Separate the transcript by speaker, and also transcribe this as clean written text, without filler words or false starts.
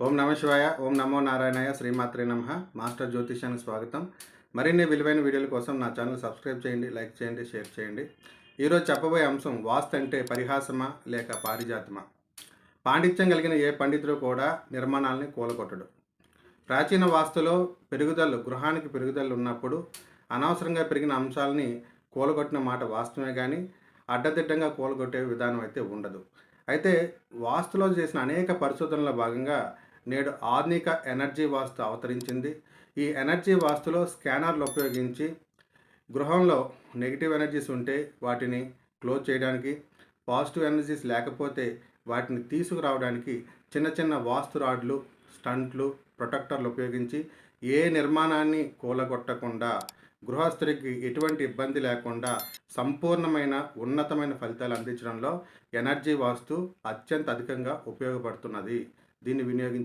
Speaker 1: ఓం నమ శివాయ, ఓం నమో నారాయణాయ, శ్రీమాత్రే నమః. మాస్టర్ జ్యోతిష్యానికి స్వాగతం. మరిన్ని విలువైన వీడియోల కోసం నా ఛానల్ సబ్స్క్రైబ్ చేయండి, లైక్ చేయండి, షేర్ చేయండి. ఈరోజు చెప్పబోయే అంశం వాస్తు అంటే పరిహాసమా లేక పారిజాతమా. పాండిత్యం కలిగిన ఏ పండితుడు కూడా నిర్మాణాలని కూలగొట్టడు. ప్రాచీన వాస్తులో గృహానికి పెరుగుదల ఉన్నప్పుడు అనవసరంగా పెరిగిన అంశాలని కూలగొట్టిన మాట వాస్తవమే కానీ అడ్డదిడ్డంగా కూలగొట్టే విధానం అయితే ఉండదు. అయితే వాస్తులో చేసిన అనేక పరిశోధనల భాగంగా నేడు ఆధునిక ఎనర్జీ వాస్తు అవతరించింది. ఈ ఎనర్జీ వాస్తులో స్కానర్లు ఉపయోగించి గృహంలో నెగిటివ్ ఎనర్జీస్ ఉంటే వాటిని క్లోజ్ చేయడానికి, పాజిటివ్ ఎనర్జీస్ లేకపోతే వాటిని తీసుకురావడానికి చిన్న చిన్న వాస్తు రాడ్లు, స్టంట్లు, ప్రొటెక్టర్లు ఉపయోగించి ఏ నిర్మాణాన్ని కూలగొట్టకుండా గృహస్థుడికి ఎటువంటి ఇబ్బంది లేకుండా సంపూర్ణమైన ఉన్నతమైన ఫలితాలు అందించడంలో ఎనర్జీ వాస్తు అత్యంత అధికంగా ఉపయోగపడుతున్నది. దీన్ని వినియోగించి